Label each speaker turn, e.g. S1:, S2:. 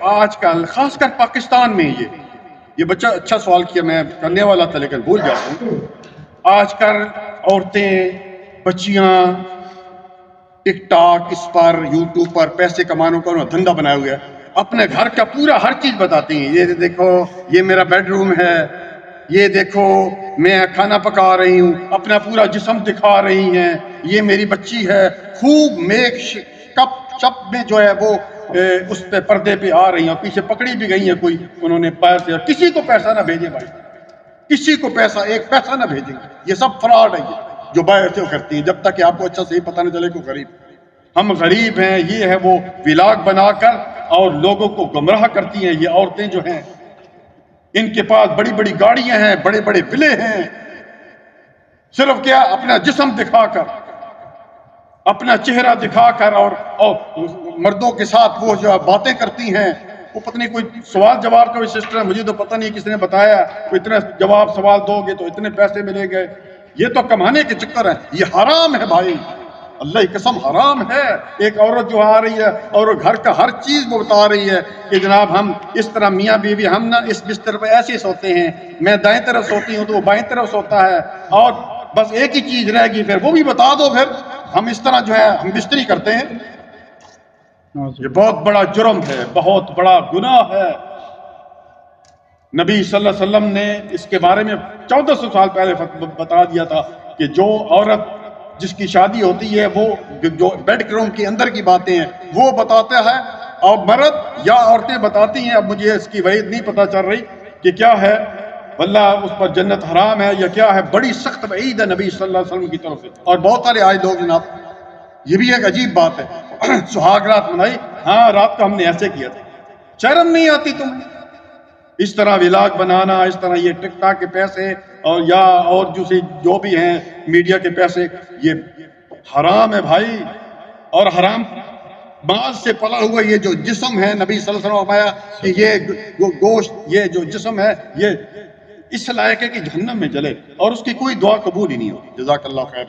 S1: آج کل خاص کر پاکستان میں یہ بچہ اچھا سوال کیا، میں کرنے والا تھا لیکن بھول جاتا ہوں. آج کل عورتیں بچیاں ٹک ٹاک اس پر یوٹیوب پر پیسے کمانے کا دھندا بنایا ہوا ہے. اپنے گھر کا پورا ہر چیز بتاتی ہیں. یہ دیکھو یہ میرا بیڈ روم ہے، یہ دیکھو میں کھانا پکا رہی ہوں، اپنا پورا جسم دکھا رہی ہیں. یہ میری بچی ہے، خوب میک کپ چپ میں جو ہے وہ اس پہ پردے پہ آ رہی ہیں، اور پیچھے پکڑی بھی گئی ہیں کوئی، انہوں نے پیر سے. کسی کو پیسہ نہ بھیجے بھائی، کسی کو پیسہ ایک پیسہ نہ بھیجیں. یہ سب فراڈ ہے یہ جو باہر سے کرتی ہیں، جب تک کہ آپ کو اچھا صحیح پتہ نہ چلے کہ غریب ہم غریب ہیں. یہ ہے وہ ولاگ بنا کر اور لوگوں کو گمراہ کرتی ہیں. یہ عورتیں جو ہیں ان کے پاس بڑی بڑی گاڑیاں ہیں، بڑے بڑے ویلے ہیں، صرف کیا اپنا جسم دکھا کر، اپنا چہرہ دکھا کر، اور مردوں کے ساتھ وہ جو باتیں کرتی ہیں. وہ پتہ نہیں کوئی سوال جواب کا بھی سسٹم ہے، مجھے تو پتہ نہیں کس نے بتایا. کوئی اتنا جواب سوال دو گے تو اتنے پیسے ملیں گے. یہ تو کمانے کے چکر ہے. یہ حرام ہے بھائی، اللہ کی قسم حرام ہے. ایک عورت جو آ رہی ہے اور گھر کا ہر چیز وہ بتا رہی ہے کہ جناب ہم اس طرح میاں بیوی ہم نہ اس بستر پہ ایسے سوتے ہیں، میں دائیں طرف سوتی ہوں تو وہ بائیں طرف سوتا ہے، اور بس ایک ہی چیز رہ گی، پھر وہ بھی بتا دو، پھر ہم اس طرح جو ہے ہم بستری کرتے ہیں. یہ بہت بڑا جرم ہے، بہت بڑا گناہ ہے. نبی صلی اللہ علیہ وسلم نے اس کے بارے میں 1400 سال پہلے بتا دیا تھا کہ جو عورت جس کی شادی ہوتی ہے وہ جو بیڈ روم کے اندر کی باتیں ہیں وہ بتاتا ہے، اور مرد یا عورتیں بتاتی ہیں. اب مجھے اس کی وعید نہیں پتہ چل رہی کہ کیا ہے، واللہ اس پر جنت حرام ہے یا کیا ہے. بڑی سخت وعید ہے نبی صلی اللہ علیہ وسلم کی طرف سے. اور بہت سارے آئے لوگ جناب، یہ بھی ایک عجیب بات ہے. سہاگ رات منائی، ہاں رات کو ہم نے ایسے کیا تھا. شرم نہیں آتی تمہیں اس طرح ولاگ بنانا، اس طرح یہ ٹک ٹاک کے پیسے اور یا اور جو بھی ہیں میڈیا کے پیسے، یہ حرام ہے بھائی. اور حرام مال سے پلا ہوا یہ جو جسم ہے، نبی صلی اللہ علیہ وسلم نے فرمایا کہ یہ گوشت، یہ جو جسم ہے یہ اس لائق ہے کہ جہنم میں جلے، اور اس کی کوئی دعا قبول ہی نہیں ہوتی. جزاک اللہ خیر.